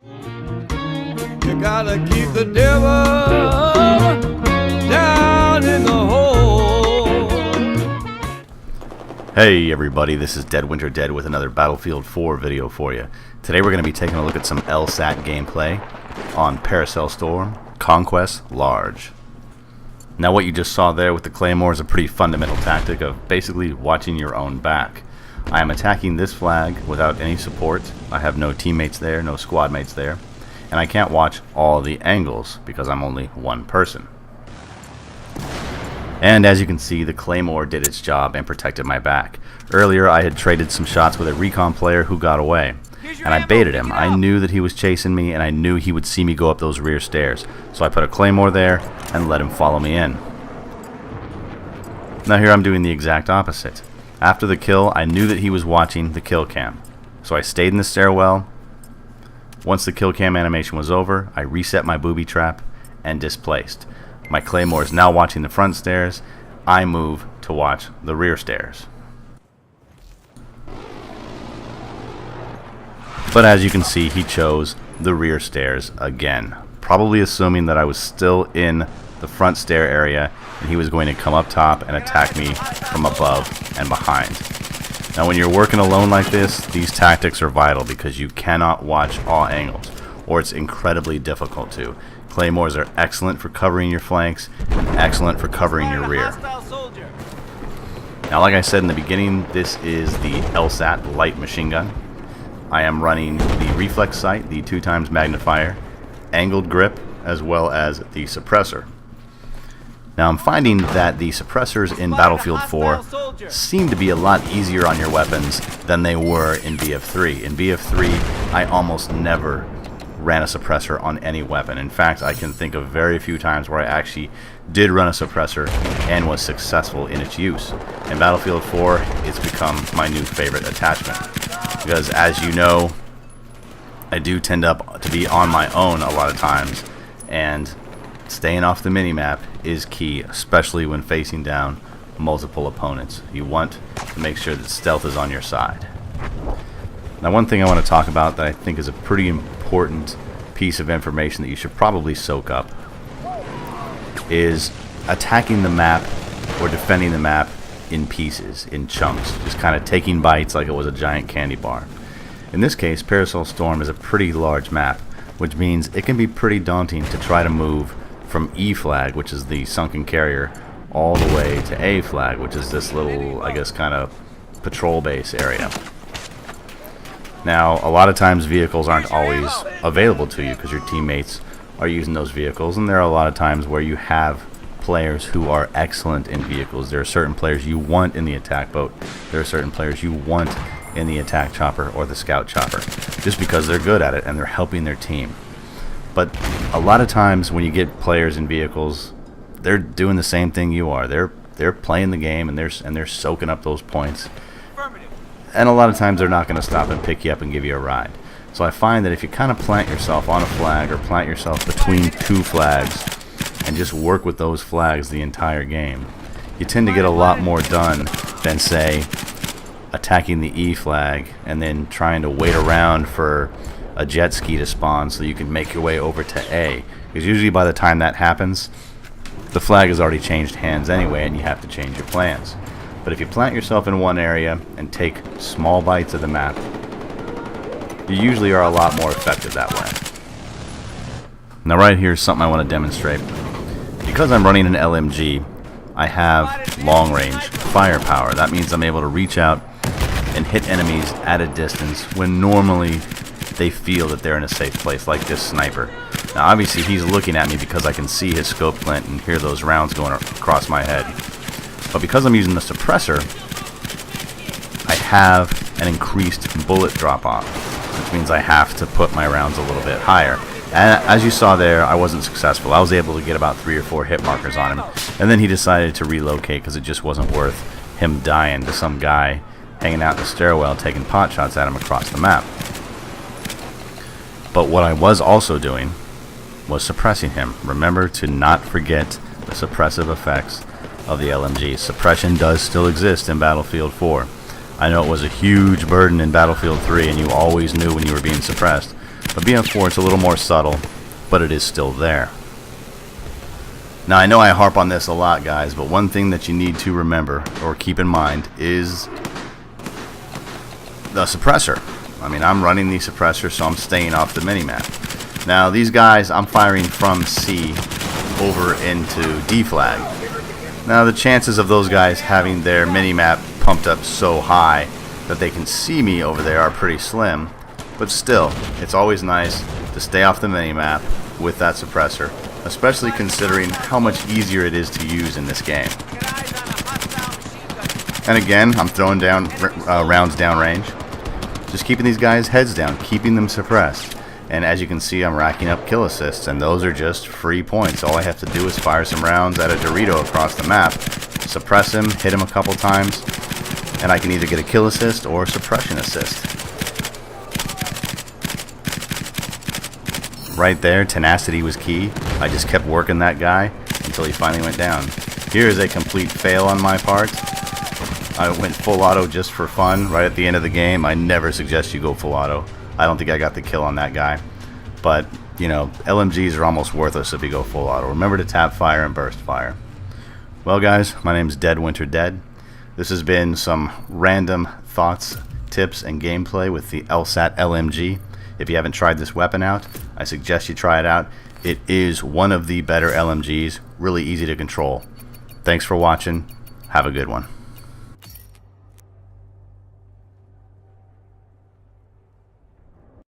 You gotta keep the devil down in the hole. Hey everybody, this is Dead Winter Dead with another Battlefield 4 video for you. Today we're going to be taking a look at some LSAT gameplay on Paracel Storm, Conquest, Large. Now what you just saw there with the Claymore is a pretty fundamental tactic of basically watching your own back. I am attacking this flag without any support. I have no teammates there, no squad mates there, and I can't watch all the angles because I'm only one person. And as you can see, the Claymore did its job and protected my back. Earlier I had traded some shots with a recon player who got away, and I baited him. I knew that he was chasing me, and I knew he would see me go up those rear stairs. So I put a Claymore there and let him follow me in. Now here I'm doing the exact opposite. After the kill, I knew that he was watching the kill cam. So I stayed in the stairwell. Once the kill cam animation was over, I reset my booby trap and displaced. My Claymore is now watching the front stairs. I move to watch the rear stairs. But as you can see, he chose the rear stairs again, probably assuming that I was still in the front stair area and he was going to come up top and attack me from above and behind. Now when you're working alone like this, these tactics are vital because you cannot watch all angles, or it's incredibly difficult to. Claymores are excellent for covering your flanks and excellent for covering your rear. Now like I said in the beginning, this is the LSAT light machine gun. I am running the reflex sight, the 2x magnifier, angled grip, as well as the suppressor. Now I'm finding that the suppressors in Battlefield 4 seem to be a lot easier on your weapons than they were in BF3. In BF3, I almost never ran a suppressor on any weapon. In fact, I can think of very few times where I actually did run a suppressor and was successful in its use. In Battlefield 4, it's become my new favorite attachment. Because as you know, I do tend up to be on my own a lot of times, and staying off the minimap is key, especially when facing down multiple opponents. You want to make sure that stealth is on your side. Now one thing I want to talk about that I think is a pretty important piece of information that you should probably soak up is attacking the map or defending the map in pieces, in chunks, just kind of taking bites like it was a giant candy bar. In this case, Paracel Storm is a pretty large map, which means it can be pretty daunting to try to move from E flag, which is the sunken carrier, all the way to A flag, which is this little, I guess, kind of patrol base area. Now, a lot of times vehicles aren't always available to you because your teammates are using those vehicles, and there are a lot of times where you have players who are excellent in vehicles. There are certain players you want in the attack boat. There are certain players you want in the attack chopper or the scout chopper, just because they're good at it and they're helping their team. But a lot of times when you get players in vehicles, they're doing the same thing you are. They're playing the game and they're soaking up those points. And a lot of times they're not going to stop and pick you up and give you a ride. So I find that if you kind of plant yourself on a flag or plant yourself between two flags and just work with those flags the entire game, you tend to get a lot more done than, say, attacking the E flag and then trying to wait around for a jet ski to spawn so you can make your way over to A. Because usually by the time that happens, the flag has already changed hands anyway and you have to change your plans. But if you plant yourself in one area and take small bites of the map, you usually are a lot more effective that way. Now right here is something I want to demonstrate. Because I'm running an LMG, I have long range firepower. That means I'm able to reach out and hit enemies at a distance when normally they feel that they're in a safe place, like this sniper. Now obviously he's looking at me because I can see his scope glint and hear those rounds going across my head. But because I'm using the suppressor, I have an increased bullet drop off, which means I have to put my rounds a little bit higher. And as you saw there, I wasn't successful. I was able to get about 3 or 4 hit markers on him, and then he decided to relocate because it just wasn't worth him dying to some guy hanging out in the stairwell taking pot shots at him across the map. But what I was also doing was suppressing him. Remember to not forget the suppressive effects of the LMG. Suppression does still exist in Battlefield 4. I know it was a huge burden in Battlefield 3 and you always knew when you were being suppressed, A BF4, it's a little more subtle, but it is still there. Now, I know I harp on this a lot, guys, but one thing that you need to remember or keep in mind is the suppressor. I mean, I'm running the suppressor, so I'm staying off the minimap. Now, these guys, I'm firing from C over into D flag. Now, the chances of those guys having their minimap pumped up so high that they can see me over there are pretty slim, but still, it's always nice to stay off the minimap with that suppressor, especially considering how much easier it is to use in this game. And again, I'm throwing down rounds downrange, just keeping these guys' heads down, keeping them suppressed. And as you can see, I'm racking up kill assists, and those are just free points. All I have to do is fire some rounds at a Dorito across the map, suppress him, hit him a couple times, and I can either get a kill assist or suppression assist. Right there, tenacity was key. I just kept working that guy until he finally went down. Here is a complete fail on my part. I went full auto just for fun right at the end of the game. I never suggest you go full auto. I don't think I got the kill on that guy. But, you know, LMGs are almost worthless if you go full auto. Remember to tap fire and burst fire. Well, guys, my name's Dead Winter Dead. This has been some random thoughts, tips, and gameplay with the LSAT LMG. If you haven't tried this weapon out, I suggest you try it out. It is one of the better LMGs, really easy to control. Thanks for watching. Have a good one.